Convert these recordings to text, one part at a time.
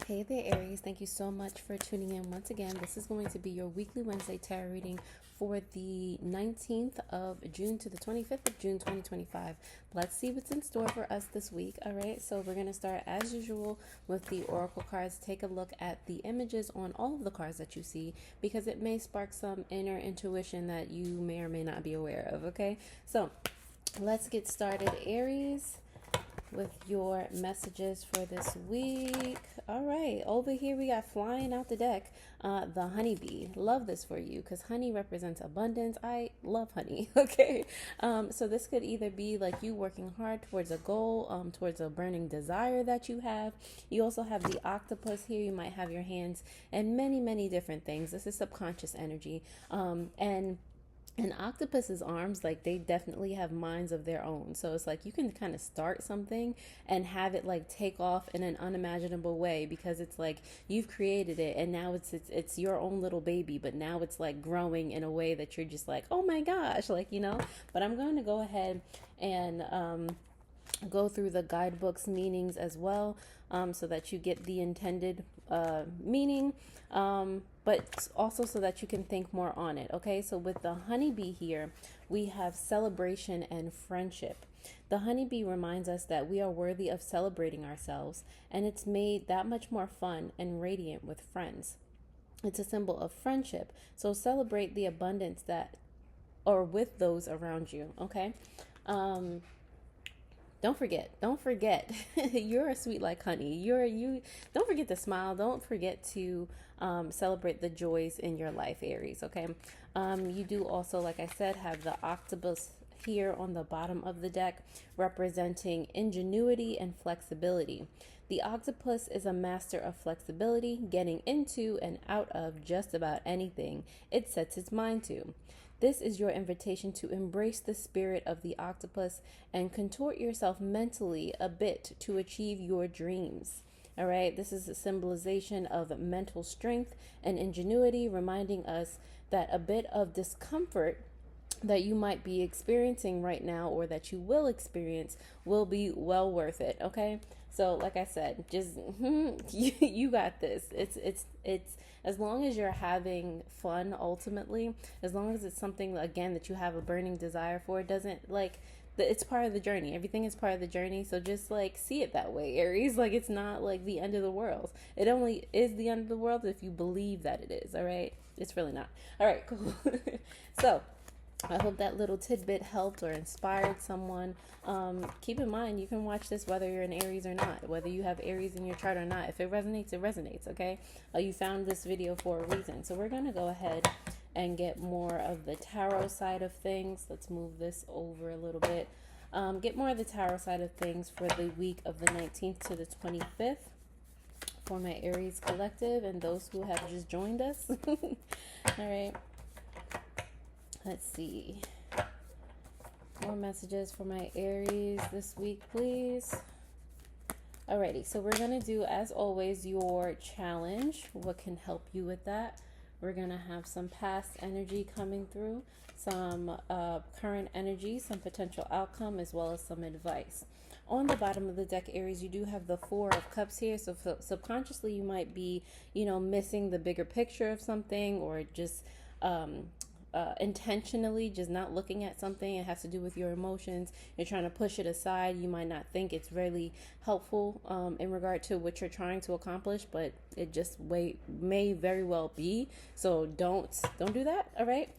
Hey there, Aries. Thank you so much for tuning in once again. This is going to be your weekly Wednesday tarot reading for the 19th of June to the 25th of June 2025. Let's see what's in store for us this week. All right, so we're going to start as usual with the oracle cards. Take a look at the images on all of the cards that you see because it may spark some inner intuition that you may or may not be aware of. Okay, so let's get started, Aries, with your messages for this week. All right, over here we got flying out the deck, the honeybee. Love this for you because honey represents abundance. I love honey. Okay, so this could either be like you working hard towards a goal, towards a burning desire that you have. You also have the octopus here. You might have your hands in many different things. This is subconscious energy, and octopus's arms, like, they definitely have minds of their own. So it's like you can kind of start something and have it like take off in an unimaginable way because it's like you've created it and now it's your own little baby, but now it's like growing in a way that you're just like, oh my gosh, like, But I'm going to go ahead and go through the guidebook's meanings as well, so that you get the intended meaning, but also so that you can think more on it. Okay, so with the honeybee here, we have celebration and friendship. The honeybee reminds us that we are worthy of celebrating ourselves, and it's made that much more fun and radiant with friends. It's a symbol of friendship, so celebrate the abundance that or with those around you. Okay, um don't forget you're a sweet like honey. You don't forget to smile. Don't forget to celebrate the joys in your life, Aries. Okay, you do also, like I said, have the octopus here on the bottom of the deck, representing ingenuity and flexibility. The octopus is a master of flexibility, getting into and out of just about anything it sets its mind to. This is your invitation to embrace the spirit of the octopus and contort yourself mentally a bit to achieve your dreams. All right, this is a symbolization of mental strength and ingenuity, reminding us that a bit of discomfort that you might be experiencing right now or that you will experience will be well worth it. Okay, so like I said, just you got this. It's as long as you're having fun, ultimately, as long as it's something, again, that you have a burning desire for, it doesn't like it's part of the journey. Everything is part of the journey, so just like see it that way, Aries. Like, it's not like the end of the world. It only is the end of the world if you believe that it is. All right, it's really not. All right, cool. So I hope that little tidbit helped or inspired someone. Keep in mind, you can watch this whether you're an Aries or not, whether you have Aries in your chart or not. If it resonates, it resonates, okay? You found this video for a reason. So we're going to go ahead and get more of the tarot side of things. Let's move this over a little bit. Get more of the tarot side of things for the week of the 19th to the 25th for my Aries collective and those who have just joined us. All right. Let's see. More messages for my Aries this week, please. Alrighty, so we're going to do, as always, your challenge. What can help you with that? We're going to have some past energy coming through, some current energy, some potential outcome, as well as some advice. On the bottom of the deck, Aries, you do have the Four of Cups here. So subconsciously, you might be, missing the bigger picture of something, or just intentionally just not looking at something. It has to do with your emotions. You're trying to push it aside. You might not think it's really helpful in regard to what you're trying to accomplish, but it just may very well be. So don't do that. All right.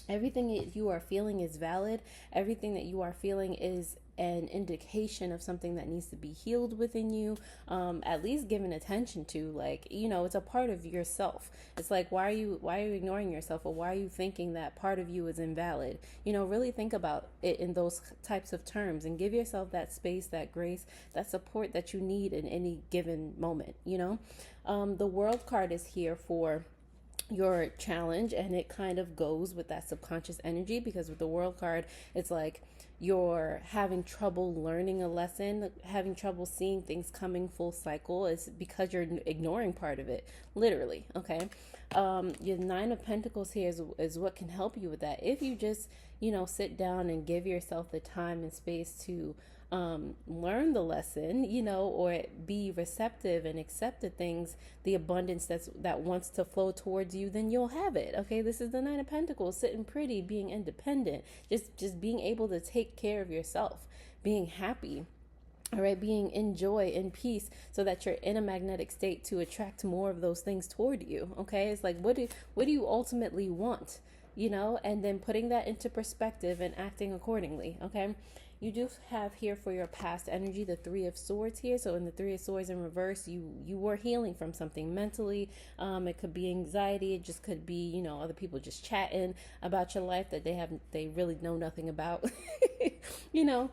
Everything that you are feeling is valid. Everything that you are feeling is an indication of something that needs to be healed within you, at least given attention to. Like, it's a part of yourself. It's like, why are you ignoring yourself, or why are you thinking that part of you is invalid? Really think about it in those types of terms and give yourself that space, that grace, that support that you need in any given moment. The World card is here for your challenge, and it kind of goes with that subconscious energy, because with the World card, it's like you're having trouble learning a lesson, having trouble seeing things coming full cycle. Is because you're ignoring part of it, literally. Okay. Your Nine of Pentacles here is what can help you with that if you just sit down and give yourself the time and space to learn the lesson, or be receptive and accept the things, the abundance that wants to flow towards you, then you'll have it. Okay, this is the Nine of Pentacles, sitting pretty, being independent, just being able to take care of yourself, being happy. All right, being in joy and peace, so that you're in a magnetic state to attract more of those things toward you. Okay, it's like, what do you ultimately want? And then putting that into perspective and acting accordingly. Okay, you do have here for your past energy the Three of Swords here. So in the Three of Swords in reverse, you were healing from something mentally. It could be anxiety. It just could be, other people just chatting about your life that they really know nothing about. you know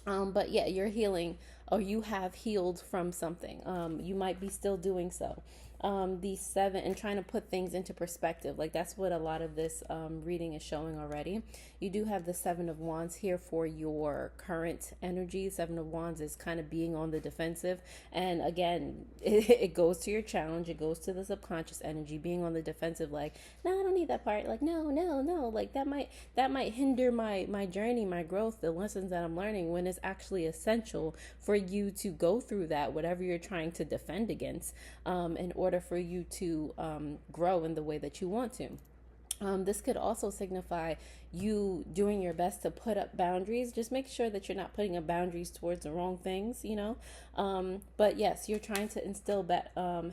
but yeah, you're healing, or you have healed from something. You might be still doing so. The seven, and trying to put things into perspective. Like, that's what a lot of this reading is showing already. You do have the Seven of Wands here for your current energy. Seven of Wands is kind of being on the defensive. And again, it goes to your challenge. It goes to the subconscious energy, being on the defensive. Like, no, I don't need that part. Like, no. Like, that might hinder my journey, my growth, the lessons that I'm learning, when it's actually essential for you to go through that, whatever you're trying to defend against, in order for you to grow in the way that you want to. This could also signify you doing your best to put up boundaries. Just make sure that you're not putting up boundaries towards the wrong things, But yes, you're trying to instill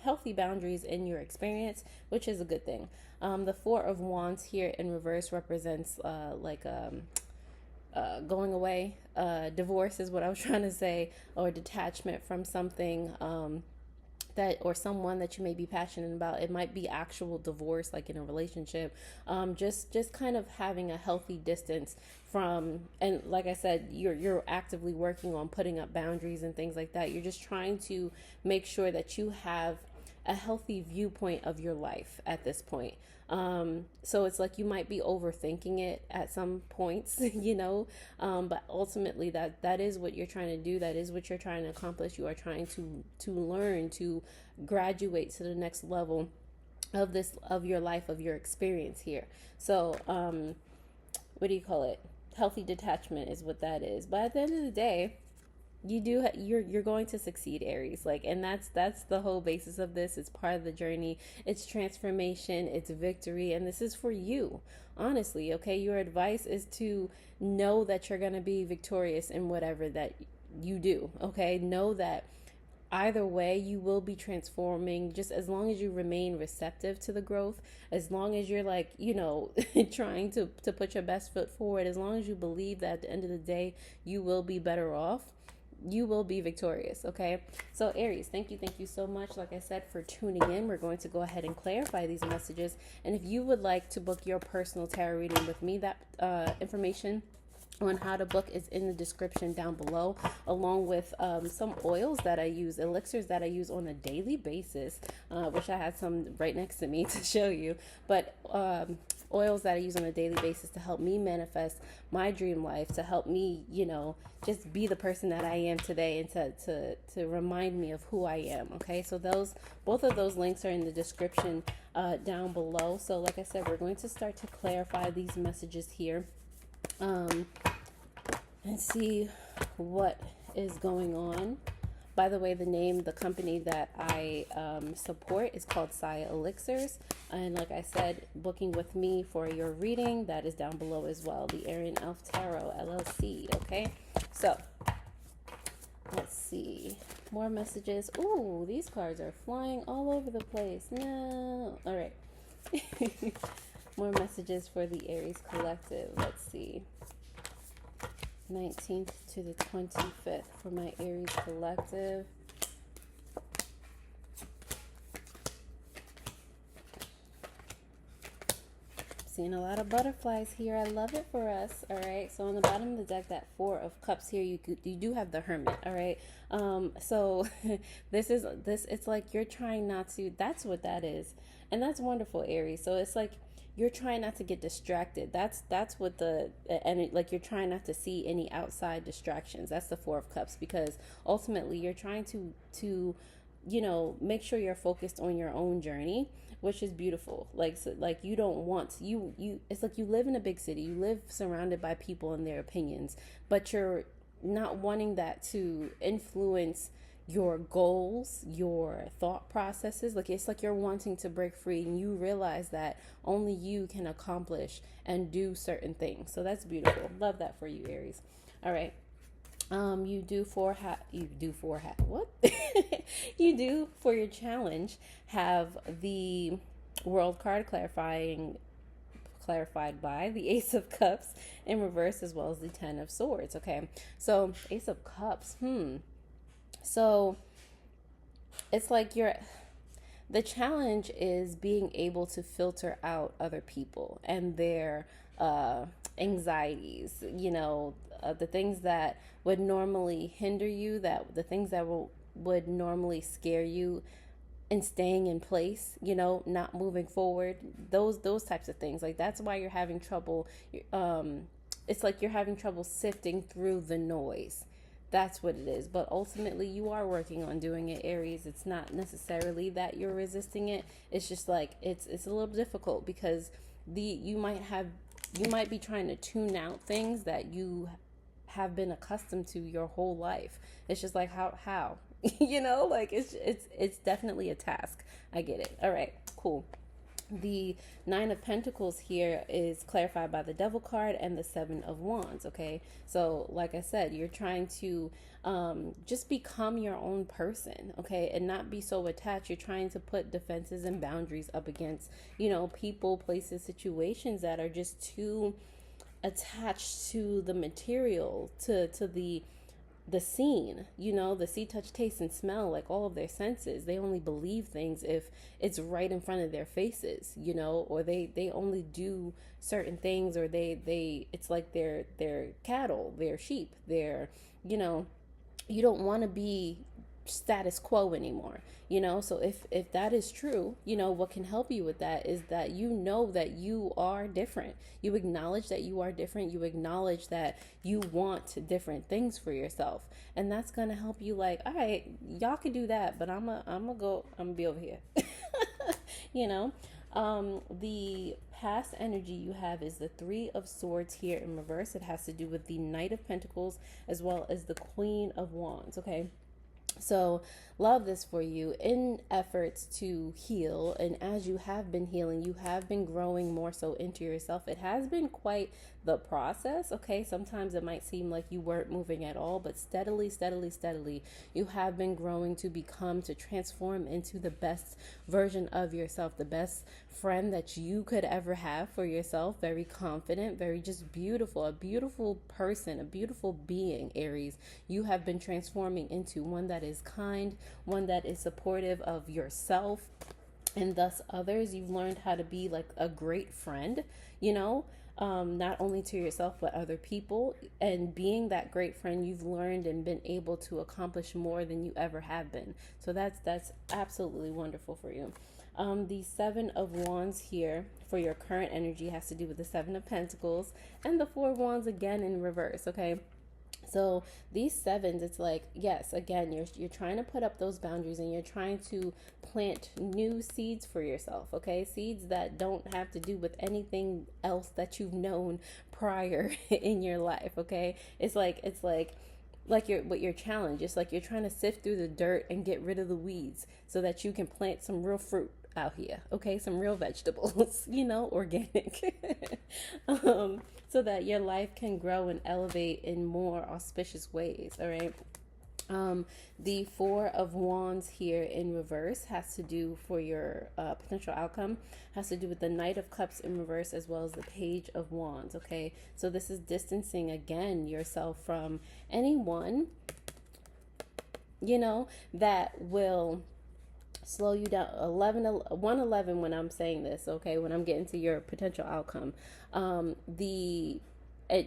healthy boundaries in your experience, which is a good thing. The Four of Wands here in reverse represents going away. Divorce is what I was trying to say, or detachment from something. Or someone that you may be passionate about. It might be actual divorce, like in a relationship. Just kind of having a healthy distance from, and like I said, you're actively working on putting up boundaries and things like that. You're just trying to make sure that you have a healthy viewpoint of your life at this point. So it's like you might be overthinking it at some points, but ultimately that is what you're trying to do. That is what you're trying to accomplish. You are trying to learn, to graduate to the next level of your life, of your experience here. So, what do you call it? Healthy detachment is what that is. But at the end of the day, you're going to succeed, Aries. And that's the whole basis of this. It's part of the journey. It's transformation, it's victory, and this is for you, honestly. Okay, your advice is to know that you're going to be victorious in whatever that you do. Okay, know that either way you will be transforming, just as long as you remain receptive to the growth, as long as you're trying to put your best foot forward, as long as you believe that at the end of the day you will be better off, you will be victorious. Okay, so Aries, thank you so much, like I said, for tuning in. We're going to go ahead and clarify these messages, and if you would like to book your personal tarot reading with me, that information on how to book is in the description down below, along with some oils that I use, elixirs that I use on a daily basis. Wish I had some right next to me to show you, but oils that I use on a daily basis to help me manifest my dream life, to help me, just be the person that I am today, and to remind me of who I am. Okay, so both of those links are in the description down below. So like I said, we're going to start to clarify these messages here, and see what is going on. By the way, the company that I support is called Saya Elixirs. And like I said, booking with me for your reading, that is down below as well. The Aryan Elf Tarot LLC. Okay, so let's see. More messages. Ooh, these cards are flying all over the place. No. All right. More messages for the Aries collective. Let's see. 19th to the 25th for my Aries collective. Seeing a lot of butterflies here. I love it for us. All right, so on the bottom of the deck, that Four of Cups here, you do have the Hermit. All right, so it's like you're trying not to, that's what that is, and that's wonderful, Aries. So it's like you're trying not to get distracted. That's what and like you're trying not to see any outside distractions. That's the Four of Cups, because ultimately you're trying to make sure you're focused on your own journey, which is beautiful. You don't want it's like you live in a big city, you live surrounded by people and their opinions, but you're not wanting that to influence your goals, your thought processes. Like it's like you're wanting to break free and you realize that only you can accomplish and do certain things. So that's beautiful. Love that for you, Aries. All right. What? You do for your challenge have the world card clarified by the Ace of Cups in reverse as well as the Ten of Swords. Okay, so Ace of Cups. So it's like the challenge is being able to filter out other people and their anxieties, the things that would normally hinder you, that the things that would normally scare you and staying in place, not moving forward, those types of things. Like that's why you're having trouble. It's like you're having trouble sifting through the noise. That's what it is. But ultimately, you are working on doing it, Aries. It's not necessarily that you're resisting it. It's just like it's a little difficult because you might be trying to tune out things that you have been accustomed to your whole life. It's just like how like it's definitely a task. I get it. All right, cool. The Nine of Pentacles here is clarified by the Devil card and the Seven of Wands. Okay, so like I said, you're trying to just become your own person, okay, and not be so attached. You're trying to put defenses and boundaries up against people, places, situations that are just too attached to the material, to the scene, the see, touch, taste, and smell, like all of their senses. They only believe things if it's right in front of their faces, or they only do certain things, or it's like they're cattle, they're sheep, they're, you don't want to be status quo anymore. So if that is true, what can help you with that is that that you are different. You acknowledge that you are different. You acknowledge that you want different things for yourself, and that's gonna help you. Like, all right, y'all can do that, but I'm gonna be over here. The past energy you have is the Three of Swords here in reverse. It has to do with the Knight of Pentacles as well as the Queen of Wands. Okay, so love this for you in efforts to heal. And as you have been healing, you have been growing more so into yourself. It has been quite the process. Okay, sometimes it might seem like you weren't moving at all, but steadily, you have been growing to transform into the best version of yourself, the best friend that you could ever have for yourself. Very confident, very just beautiful, a beautiful person, a beautiful being, Aries. You have been transforming into one that is kind, one that is supportive of yourself and thus others. You've learned how to be like a great friend, not only to yourself but other people. And being that great friend, you've learned and been able to accomplish more than you ever have been. So that's absolutely wonderful for you. The Seven of Wands here for your current energy has to do with the Seven of Pentacles and the Four of Wands again in reverse. Okay, so these sevens, it's like, yes, again, you're trying to put up those boundaries and you're trying to plant new seeds for yourself, okay? Seeds that don't have to do with anything else that you've known prior in your life, okay? It's like your challenge. It's like you're trying to sift through the dirt and get rid of the weeds so that you can plant some real fruit out here, okay? Some real vegetables, organic. So that your life can grow and elevate in more auspicious ways, all right? The Four of Wands here in reverse has to do for your potential outcome, has to do with the Knight of Cups in reverse as well as the Page of Wands, okay? So this is distancing, again, yourself from anyone, that will slow you down. 111 when I'm saying this, okay, when I'm getting to your potential outcome.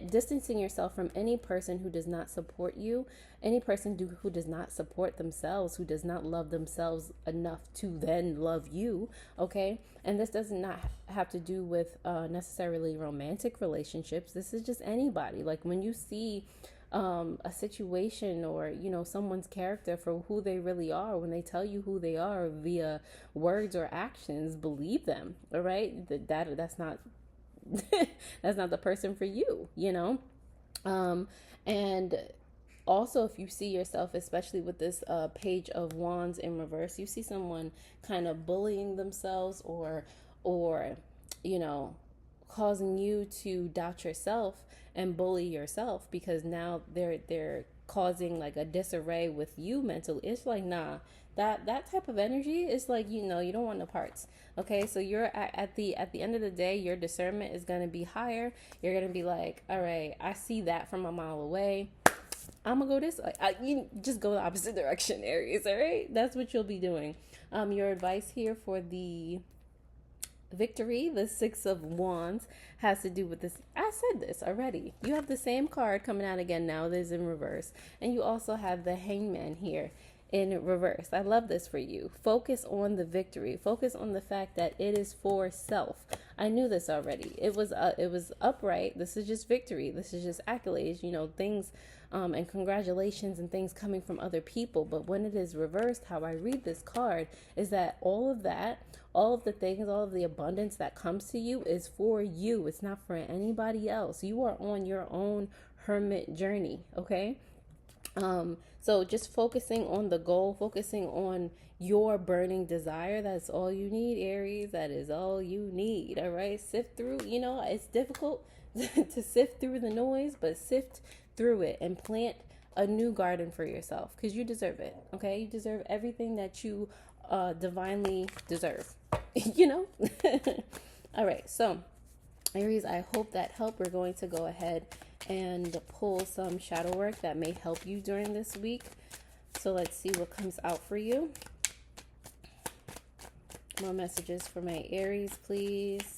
Distancing yourself from any person who does not support you, any person who does not support themselves, who does not love themselves enough to then love you, okay? And this does not have to do with necessarily romantic relationships. This is just anybody. Like when you see a situation or someone's character for who they really are, when they tell you who they are via words or actions, believe them. All right, that's not that's not the person for you. And Also, if you see yourself, especially with this page of wands in reverse, you see someone kind of bullying themselves, or you know, causing you to doubt yourself and bully yourself, because now they're causing like a disarray with you mentally. It's like, nah, that type of energy is like, you know, you don't want no parts. Okay, so you're at the end of the day, your discernment is going to be higher. You're going to be like, all right, I see that from a mile away, I'm gonna go this way. You just go the opposite direction, Aries. All right, that's what you'll be doing. Your advice here for the victory, the Six of Wands, has to do with this. I said this already. You have the same card coming out again now. This is in reverse, and you also have the Hangman here in reverse. I love this for you. Focus on the victory. Focus on the fact that it is for self. I knew this already. It was upright. This is just victory. This is just accolades, you know, things and congratulations and things coming from other people. But when it is reversed, how I read this card is that all of that, all of the things, all of the abundance that comes to you is for you. It's not for anybody else. You are on your own hermit journey, okay? So just focusing on the goal, focusing on your burning desire, that's all you need, Aries. That is all you need. All right. Sift through, you know, it's difficult to sift through the noise, but sift through it and plant a new garden for yourself, because you deserve it. Okay. You deserve everything that you divinely deserve, you know? All right. So Aries, I hope that helped. We're going to go ahead and pull some shadow work that may help you during this week. So let's see what comes out for you. More messages for my Aries, please.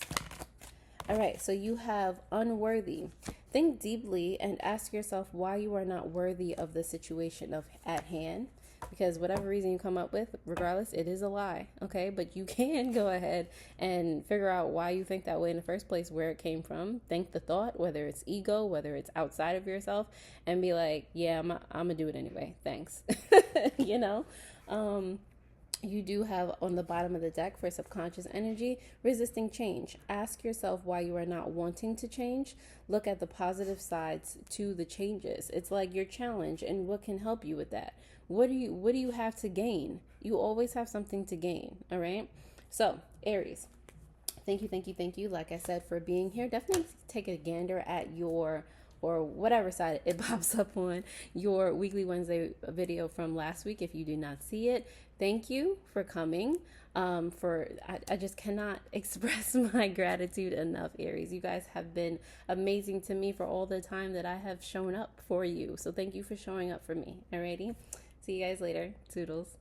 All right, so you have unworthy. Think deeply and ask yourself why you are not worthy of the situation at hand. Because whatever reason you come up with, regardless, it is a lie, okay? But you can go ahead and figure out why you think that way in the first place, where it came from. Think the thought, whether it's ego, whether it's outside of yourself, and be like, yeah, I'm gonna do it anyway. Thanks. You know? You do have on the bottom of the deck for subconscious energy, resisting change. Ask yourself why you are not wanting to change. Look at the positive sides to the changes. It's like your challenge and what can help you with that. What do you have to gain? You always have something to gain, all right? So, Aries, thank you, like I said, for being here. Definitely take a gander at your, or whatever side it pops up on, your weekly Wednesday video from last week. If you do not see it, thank you for coming. I just cannot express my gratitude enough, Aries. You guys have been amazing to me for all the time that I have shown up for you. So thank you for showing up for me. Alrighty. See you guys later. Toodles.